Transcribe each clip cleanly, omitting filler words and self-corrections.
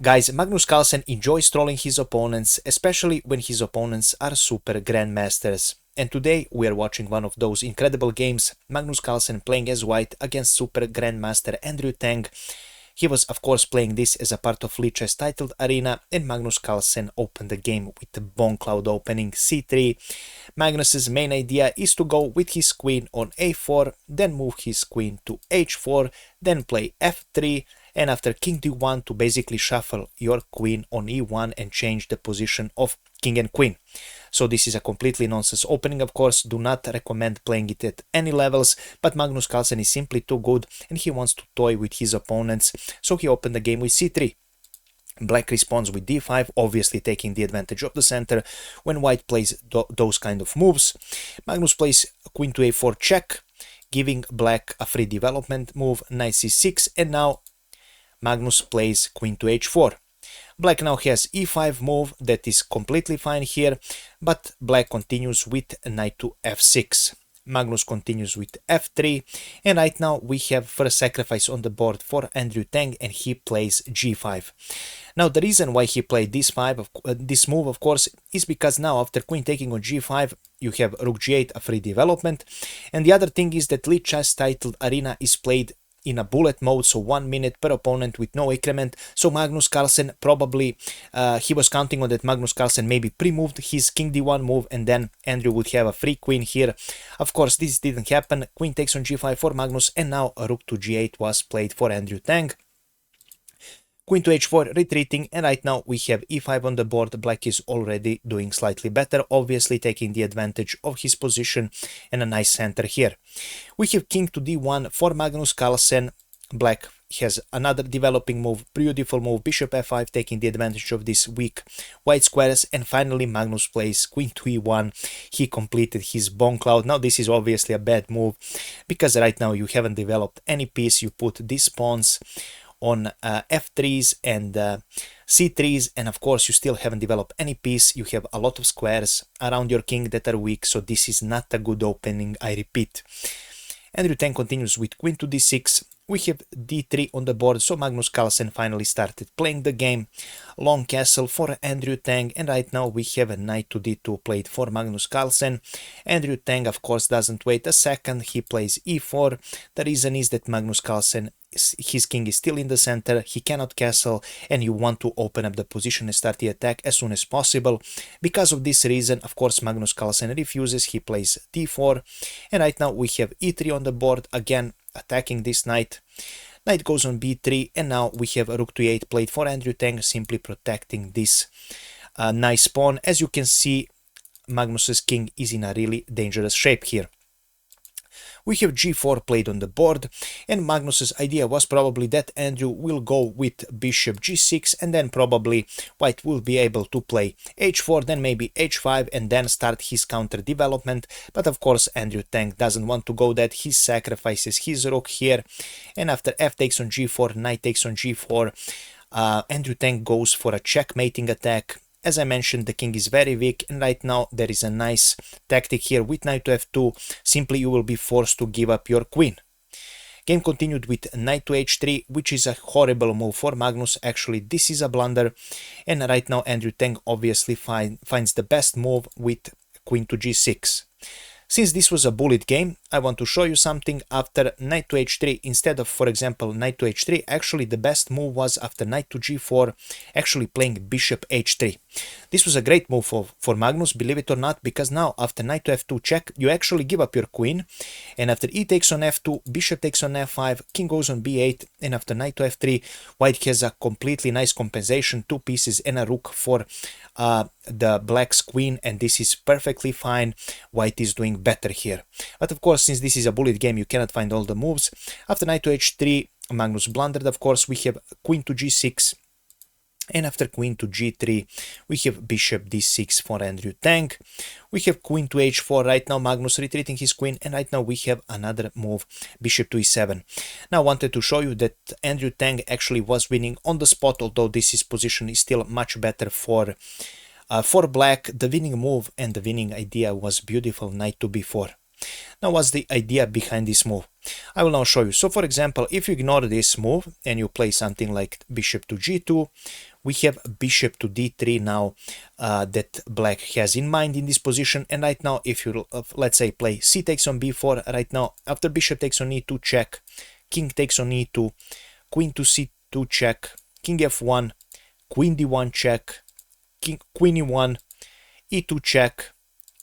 Guys, Magnus Carlsen enjoys trolling his opponents, especially when his opponents are super Grandmasters. And today we are watching one of those incredible games, Magnus Carlsen playing as white against super Grandmaster Andrew Tang. He was of course playing this as a part of Lichess titled arena, and Magnus Carlsen opened the game with the Boungcloud opening c3. Magnus's main idea is to go with his queen on a4, then move his queen to h4, then play f3, and after king d1 to basically shuffle your queen on e1 and change the position of king and queen. So this is a completely nonsense opening, of course. Do not recommend playing it at any levels, but Magnus Carlsen is simply too good and he wants to toy with his opponents, so he opened the game with c3. Black responds with d5, obviously taking the advantage of the center when white plays those kind of moves. Magnus plays queen to a4 check, giving black a free development move, knight c6, and now Magnus plays queen to h4. Black now has e5 move that is completely fine here, but black continues with knight to f6. Magnus continues with f3, and right now we have first sacrifice on the board for Andrew Tang, and he plays g5. Now the reason why he played this move, of course, is because now after queen taking on g5 you have rook g8, a free development, and the other thing is that Lichess titled arena is played in a bullet mode, so 1 minute per opponent with no increment. So Magnus Carlsen probably, he was counting on that Magnus Carlsen maybe pre-moved his king d1 move and then Andrew would have a free queen here. Of course this didn't happen. Queen takes on g5 for Magnus, and now a rook to g8 was played for Andrew Tang. Queen to h4 retreating, and right now we have e5 on the board. Black is already doing slightly better, obviously taking the advantage of his position and a nice center here. We have king to d1 for Magnus Carlsen. Black has another developing move, beautiful move, bishop f5, taking the advantage of these weak white squares, and finally Magnus plays queen to e1. He completed his Boungcloud. Now this is obviously a bad move because right now you haven't developed any piece. You put these pawns on f3s and c3s, and of course you still haven't developed any piece. You have a lot of squares around your king that are weak, so this is not a good opening, I repeat. Andrew Tang continues with queen to d6. We have d3 on the board, so Magnus Carlsen finally started playing the game. Long castle for Andrew Tang, and right now we have a knight to d2 played for Magnus Carlsen. Andrew Tang of course doesn't wait a second, he plays e4. The reason is that Magnus Carlsen, his king is still in the center, he cannot castle, and you want to open up the position and start the attack as soon as possible. Because of this reason, of course, Magnus Carlsen refuses, he plays d4, and right now we have e3 on the board, again attacking this knight. Knight goes on b3, and now we have a rook to e8 played for Andrew Tang, simply protecting this nice pawn. As you can see, Magnus's king is in a really dangerous shape here. We have g4 played on the board, and Magnus's idea was probably that Andrew will go with bishop g6, and then probably white will be able to play h4, then maybe h5, and then start his counter development. But of course Andrew Tang doesn't want to go that. He sacrifices his rook here, and after f takes on g4, knight takes on g4, Andrew Tang goes for a checkmating attack. As I mentioned, the king is very weak, and right now there is a nice tactic here with knight to f2. Simply you will be forced to give up your queen. Game continued with knight to h3, which is a horrible move for Magnus. Actually, this is a blunder, and right now Andrew Tang obviously finds the best move with queen to g6. Since this was a bullet game, I want to show you something. After knight to h3, instead of, for example, knight to h3, actually the best move was after knight to g4, actually playing bishop h3. This was a great move for Magnus, believe it or not, because now after knight to f2 check, you actually give up your queen, and after e takes on f2, bishop takes on f5, king goes on b8, and after knight to f3, white has a completely nice compensation, 2 pieces and a rook for the black's queen, and this is perfectly fine. White is doing better here. But of course, since this is a bullet game, you cannot find all the moves. After knight to h3, Magnus blundered, of course. We have queen to g6, and after queen to g3, we have bishop d6 for Andrew Tang. We have queen to h4, right now Magnus retreating his queen, and right now we have another move, bishop to e7. Now I wanted to show you that Andrew Tang actually was winning on the spot, although this position is still much better for black. The winning move and the winning idea was beautiful, knight to b4. Now what's the idea behind this move? I will now show you. So for example, if you ignore this move and you play something like bishop to g2, we have bishop to d3 now that black has in mind in this position. And right now, if you let's say play c takes on b4, right now after bishop takes on e2 check, king takes on e2, queen to c2 check, king f1, queen d1 check, queen e1, e2 check,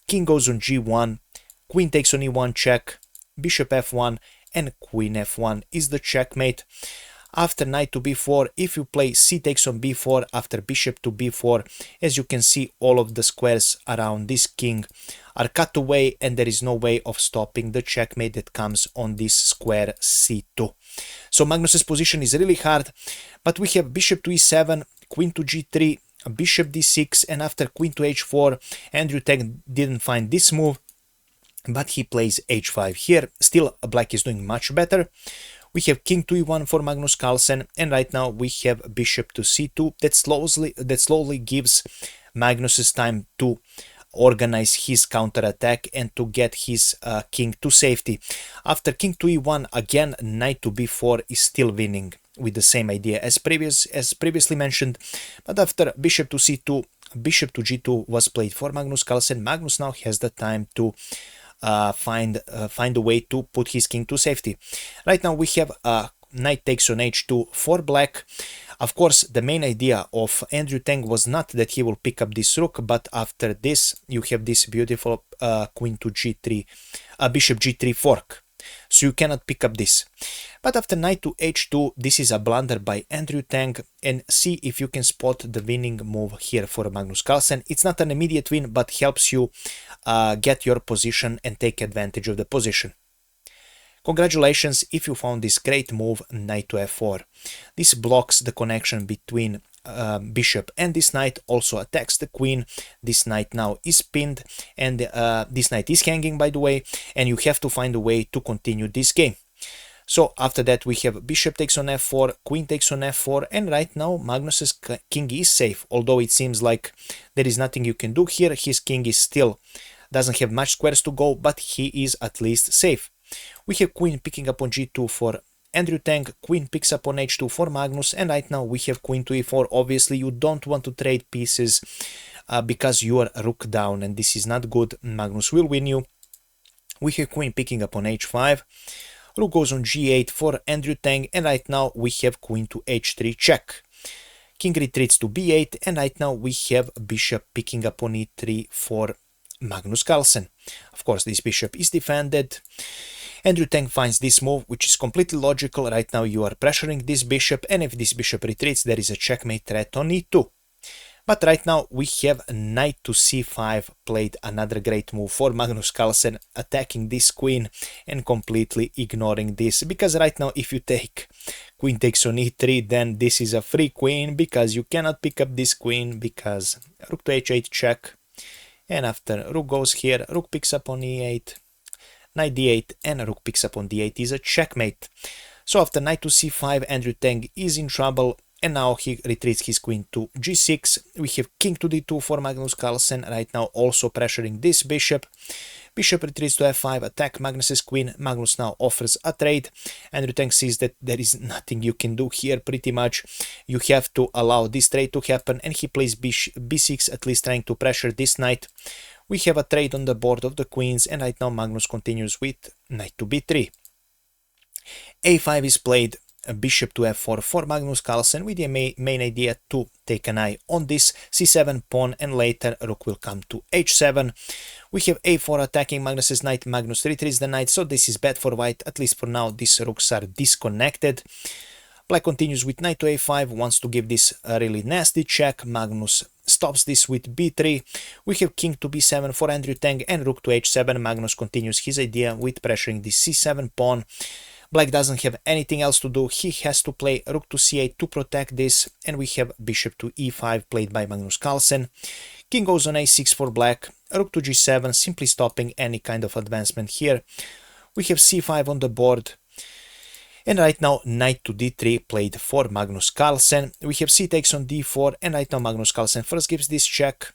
king goes on g1, queen takes on e1 check, bishop f1, and queen f1 is the checkmate. After knight to b4, if you play c takes on b4 after bishop to b4, as you can see, all of the squares around this king are cut away and there is no way of stopping the checkmate that comes on this square c2. So Magnus's position is really hard, but we have bishop to e7, queen to g3, bishop d6, and after queen to h4, Andrew Tang didn't find this move, but he plays h5 here. Still, black is doing much better. We have king to e1 for Magnus Carlsen, and right now we have bishop to c2 that slowly gives Magnus's time to organize his counterattack and to get his king to safety. After king to e1, again knight to b4 is still winning with the same idea as previously mentioned, but after bishop to c2, bishop to g2 was played for Magnus Carlsen. Magnus now has the time to find a way to put his king to safety. Right now we have knight takes on h2 for black. Of course, the main idea of Andrew Tang was not that he will pick up this rook, but after this you have this beautiful queen to g3, bishop g3 fork. So you cannot pick up this. But after knight to h2, this is a blunder by Andrew Tang, and see if you can spot the winning move here for Magnus Carlsen. It's not an immediate win, but helps you get your position and take advantage of the position. Congratulations if you found this great move, knight to f4. This blocks the connection between bishop and this knight, also attacks the queen. This knight now is pinned, and this knight is hanging, by the way, and you have to find a way to continue this game. So after that we have bishop takes on f4, queen takes on f4, and right now Magnus's king is safe. Although it seems like there is nothing you can do here, his king is still doesn't have much squares to go, but he is at least safe. We have queen picking up on g2 for Andrew Tang, queen picks up on h2 for Magnus, and right now we have queen to e4. Obviously you don't want to trade pieces because you are rook down, and this is not good. Magnus will win you. We have queen picking up on h5, rook goes on g8 for Andrew Tang, and right now we have queen to h3 check. King retreats to b8, and right now we have bishop picking up on e3 for Magnus Carlsen. Of course this bishop is defended. Andrew Tang finds this move, which is completely logical. Right now you are pressuring this bishop, and if this bishop retreats, there is a checkmate threat on e2. But right now we have knight to c5 played, another great move for Magnus Carlsen, attacking this queen and completely ignoring this, because right now if you take queen takes on e3, then this is a free queen, because you cannot pick up this queen, because rook to h8 check, and after rook goes here, rook picks up on e8, knight d8, and rook picks up on d8 is a checkmate. So after knight to c5, Andrew Tang is in trouble, and now he retreats his queen to g6. We have king to d2 for Magnus Carlsen, right now also pressuring this bishop. Bishop retreats to f5, attack Magnus's queen. Magnus now offers a trade. Andrew Tang sees that there is nothing you can do here pretty much. You have to allow this trade to happen, and he plays b6, at least trying to pressure this knight. We have a trade on the board of the queens, and right now Magnus continues with knight to b3. a5 is played, bishop to f4 for Magnus Carlsen, with the main idea to take an eye on this c7 pawn, and later rook will come to h7. We have a4 attacking Magnus's knight. Magnus retreats the knight, so this is bad for white. At least for now these rooks are disconnected. Black continues with knight to a5, wants to give this a really nasty check. Magnus stops this with b3. We have king to b7 for Andrew Tang, and rook to h7. Magnus continues his idea with pressuring this c7 pawn. Black doesn't have anything else to do. He has to play rook to c8 to protect this, and we have bishop to e5 played by Magnus Carlsen. King goes on a6 for black, rook to g7, simply stopping any kind of advancement here. We have c5 on the board, and right now knight to d3 played for Magnus Carlsen. We have c takes on d4, and right now Magnus Carlsen first gives this check,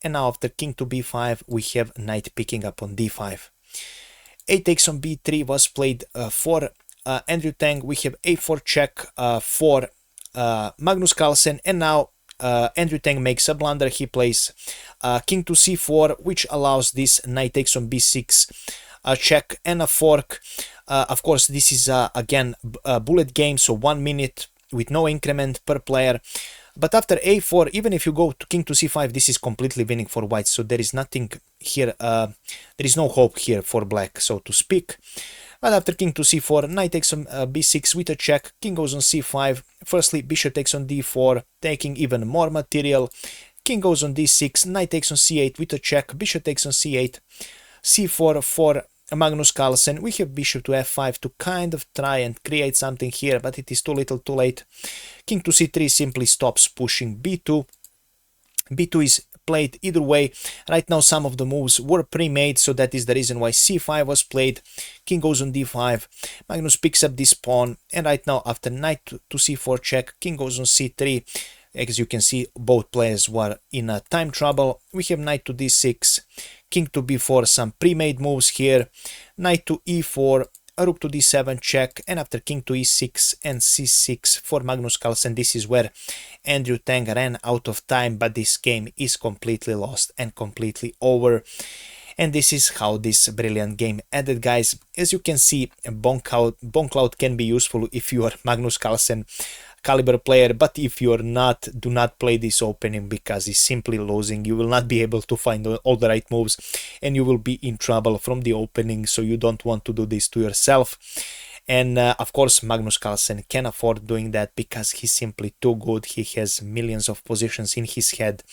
and now after king to b5 we have knight picking up on d5. A takes on b3 was played for Andrew Tang. We have a4 check for Magnus Carlsen, and now Andrew Tang makes a blunder. He plays king to c4, which allows this knight takes on b6 check and a fork. Of course, this is again a bullet game, so 1 minute with no increment per player. But after a4, even if you go to king to c5, this is completely winning for white. So there is nothing here, there is no hope here for black, so to speak. But after king to c4, knight takes on b6 with a check, king goes on c5. Firstly, bishop takes on d4, taking even more material. King goes on d6, knight takes on c8 with a check, bishop takes on c8, c4 for Magnus Carlsen. We have bishop to f5 to kind of try and create something here, but it is too little too late. King to c3 simply stops pushing b2. b2 is played either way. Right now some of the moves were pre-made, so that is the reason why c5 was played. King goes on d5, Magnus picks up this pawn, and right now after knight to c4 check, king goes on c3. As you can see, both players were in time trouble. We have knight to d6, king to b4, some pre-made moves here, knight to e4, rook to d7 check, and after king to e6 and c6 for Magnus Carlsen. This is where Andrew Tang ran out of time, but this game is completely lost and completely over. And this is how this brilliant game ended, guys. As you can see, Boungcloud can be useful if you are Magnus Carlsen caliber player, but if you're not, do not play this opening because it's simply losing. You will not be able to find all the right moves and you will be in trouble from the opening, so you don't want to do this to yourself. And of course Magnus Carlsen can afford doing that because he's simply too good. He has millions of positions in his head,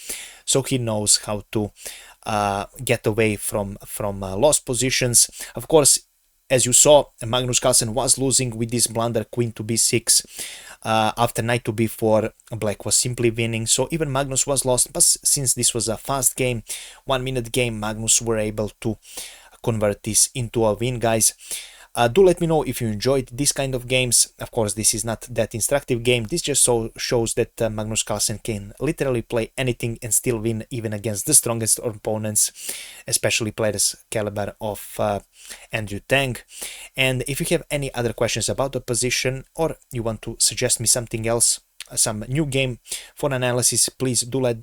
so he knows how to get away from lost positions. Of course, as you saw, Magnus Carlsen was losing with this blunder, queen to b6. After knight to b4, black was simply winning, so even Magnus was lost. But since this was a fast game, 1 minute game, Magnus were able to convert this into a win, guys. Do let me know if you enjoyed this kind of games. Of course, this is not that instructive game. This just shows that Magnus Carlsen can literally play anything and still win, even against the strongest opponents, especially players caliber of Andrew Tang. And if you have any other questions about the position, or you want to suggest me something else, some new game for analysis, please do let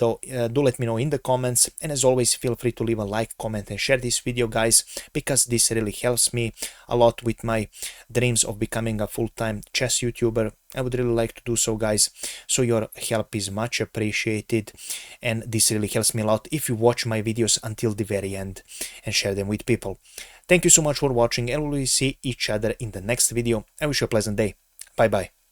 me know in the comments. And as always, feel free to leave a like, comment and share this video, guys, because this really helps me a lot with my dreams of becoming a full-time chess YouTuber. I would really like to do so, guys, so your help is much appreciated, and this really helps me a lot if you watch my videos until the very end and share them with people. Thank you so much for watching, and we will see each other in the next video. I wish you a pleasant day. Bye bye.